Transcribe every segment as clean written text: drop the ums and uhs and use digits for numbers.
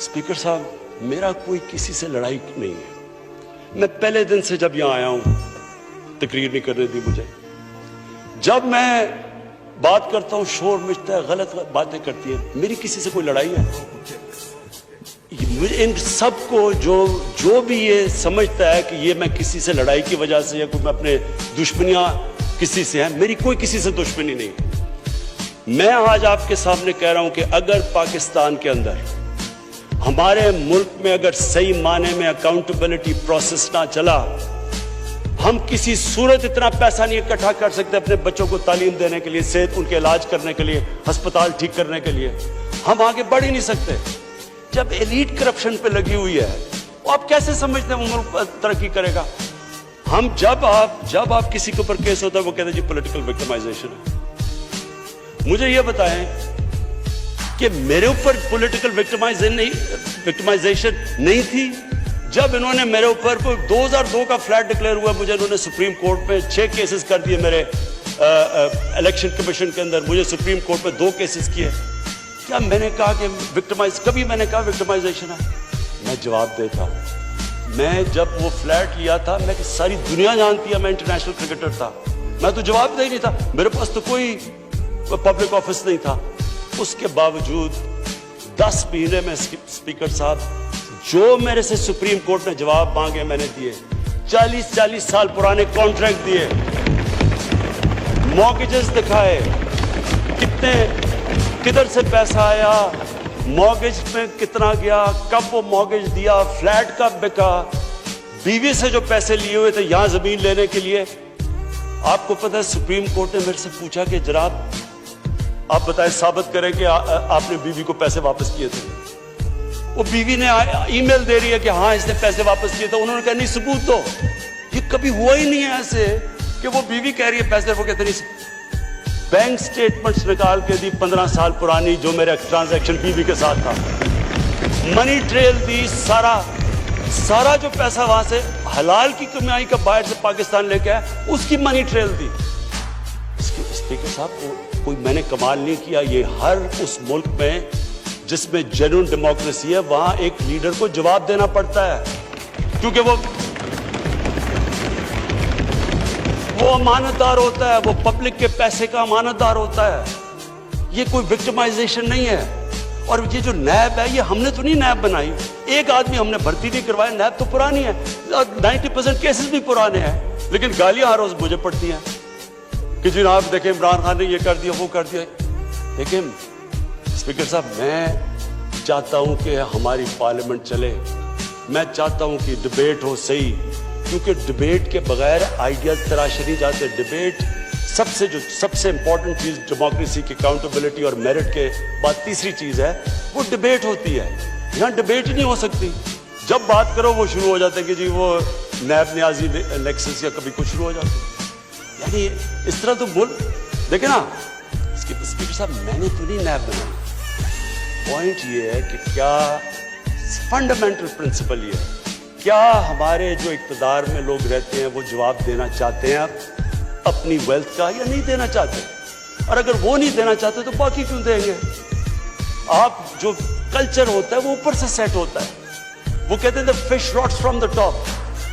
Speaker साहब, मेरा कोई किसी से लड़ाई नहीं है। मैं पहले दिन से जब यहाँ आया हूँ, तकरीर नहीं करने दी मुझे। जब मैं बात करता हूँ शोर मचता है, गलत बातें करती है, मेरी किसी से कोई लड़ाई है? इन सबको जो भी ये समझता है कि ये मैं किसी से लड़ाई की वजह से या कोई मैं अपने दुश्मनियां किसी से हैं, मेरी कोई किसी से दुश्मनी नहीं। मैं आज आपके सामने कह रहा हूं कि अगर पाकिस्तान के अंदर हमारे मुल्क में अगर सही माने में अकाउंटेबिलिटी प्रोसेस ना चला, हम किसी सूरत इतना पैसा नहीं इकट्ठा कर सकते अपने बच्चों को तालीम देने के लिए, सेहत उनके इलाज करने के लिए, अस्पताल ठीक करने के लिए। हम आगे बढ़ ही नहीं सकते। जब एलीट करप्शन पे लगी हुई है, वो आप कैसे समझते हैं वो मुल्क तरक्की करेगा? हम जब आप किसी के ऊपर केस होता है वो कहते हैं जी पॉलिटिकल विक्टिमाइजेशन है। मुझे ये बताएं कि मेरे ऊपर पॉलिटिकल विक्टिमाइजेशन नहीं थी जब इन्होंने मेरे ऊपर 2002 का फ्लैट डिक्लेयर हुआ, मुझे इन्होंने सुप्रीम कोर्ट में 6 केसेस कर दिए। मेरे इलेक्शन कमीशन के अंदर मुझे सुप्रीम कोर्ट में 2 केसेस किए। क्या मैंने कहा कि कभी मैंने कहा विक्टिमाइजेशन है? मैं जवाब देता हूं। मैं जब वो फ्लैट लिया था, मैं सारी दुनिया जानती है मैं इंटरनेशनल क्रिकेटर था, मैं तो जवाब दे ही नहीं था, मेरे पास तो कोई पब्लिक ऑफिस नहीं था। उसके बावजूद 10 महीने में स्पीकर साहब जो मेरे से सुप्रीम कोर्ट ने जवाब मांगे मैंने दिए। 40 साल पुराने कॉन्ट्रैक्ट दिए, मॉर्गेजेस दिखाए, किधर से पैसा आया, मॉर्गेज में कितना गया, कब वो मॉर्गेज दिया, फ्लैट कब बिका, बीवी से जो पैसे लिए हुए थे यहां जमीन लेने के लिए। आपको पता है सुप्रीम कोर्ट ने मेरे से पूछा कि जनाब आप बताएं, साबित करें कि आपने बीवी को पैसे वापस किए थे। वो बीवी ने ईमेल दे रही है कि हाँ इसने पैसे वापस किए थे। उन्होंने कहा नहीं सबूत दो। ये कभी हुआ ही नहीं है ऐसे कि वो बीवी कह रही है पैसे, वो कहते नहीं। बैंक स्टेटमेंट्स निकाल के दी 15 साल पुरानी, जो मेरा ट्रांजैक्शन बीवी के साथ था, मनी ट्रेल दी, सारा जो पैसा वहां से हलाल की कमाई का बाहर से पाकिस्तान लेके आया, उसकी मनी ट्रेल दी। स्पीकर साहब, कोई मैंने कमाल नहीं किया। ये हर उस मुल्क में जिसमें जेन्युइन डेमोक्रेसी है, वहां एक लीडर को जवाब देना पड़ता है, क्योंकि वो अमानतदार होता है, वो पब्लिक के पैसे का अमानतदार होता है। ये कोई विक्टिमाइजेशन नहीं है। और ये जो नैब है, ये हमने तो नहीं नैब बनाई, एक आदमी हमने भर्ती नहीं करवाया, नैब तो पुरानी है, 90% केसेस भी पुराने हैं, लेकिन गालियां हर रोज मुझे पड़ती हैं कि जनाब देखें इमरान खान ने ये कर दिया, वो कर दिया। देखें स्पीकर साहब, मैं चाहता हूं कि हमारी पार्लियामेंट चले, मैं चाहता हूं कि डिबेट हो सही, क्योंकि डिबेट के बगैर आइडियाज तराशे नहीं जाते। डिबेट सबसे इंपॉर्टेंट चीज डेमोक्रेसी की अकाउंटेबिलिटी और मेरिट के बाद तीसरी चीज है वो डिबेट होती है। यहाँ डिबेट ही नहीं हो सकती। जब बात करो वो शुरू हो जाते हैं कि जी वो नैब न्याजी नेक्सस या कभी कुछ शुरू हो जाते हैं। यानी इस तरह तो बोल देखे ना स्पीकर साहब, मैंने तो नहीं नैब बनाई। पॉइंट ये है कि क्या फंडामेंटल प्रिंसिपल ये है, क्या हमारे जो इक़्तिदार में लोग रहते हैं वो जवाब देना चाहते हैं अपनी वेल्थ का या नहीं देना चाहते? और अगर वो नहीं देना चाहते तो बाकी क्यों देंगे? आप जो कल्चर होता है वो ऊपर से सेट होता है। वो कहते हैं fish rots from the top.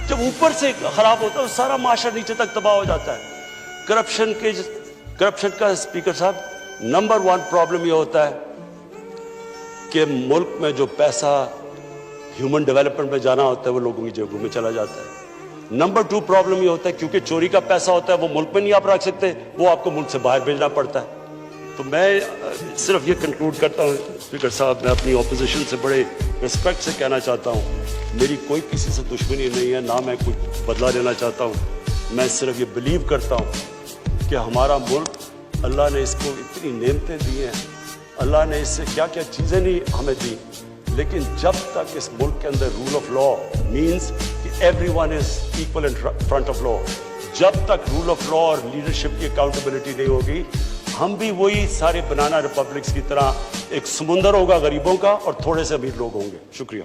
जब ऊपर से खराब होता है सारा माशरा नीचे तक तबाह हो जाता है। करप्शन का स्पीकर साहब नंबर 1 प्रॉब्लम ये होता है कि मुल्क में जो पैसा ह्यूमन डेवलपमेंट में जाना होता है वो लोगों की जेबों में चला जाता है। नंबर 2 प्रॉब्लम ये होता है क्योंकि चोरी का पैसा होता है वो मुल्क में नहीं आप रख सकते, वो आपको मुल्क से बाहर भेजना पड़ता है। तो मैं सिर्फ ये कंक्लूड करता हूँ स्पीकर साहब, मैं अपनी ऑपोजिशन से बड़े रिस्पेक्ट से कहना चाहता हूँ, मेरी कोई किसी से दुश्मनी नहीं है, ना मैं कुछ बदला लेना चाहता हूँ। मैं सिर्फ ये बिलीव करता हूँ कि हमारा मुल्क, अल्लाह ने इसको इतनी नेमतें दी हैं, अल्लाह ने इससे क्या क्या चीज़ें नहीं हमें दी, लेकिन जब तक इस मुल्क के अंदर रूल ऑफ लॉ मीन्स कि everyone is equal in front of law, जब तक रूल ऑफ लॉ और लीडरशिप की अकाउंटेबिलिटी नहीं होगी, हम भी वही सारे बनाना रिपब्लिक्स की तरह एक समुंदर होगा गरीबों का और थोड़े से अमीर लोग होंगे। शुक्रिया।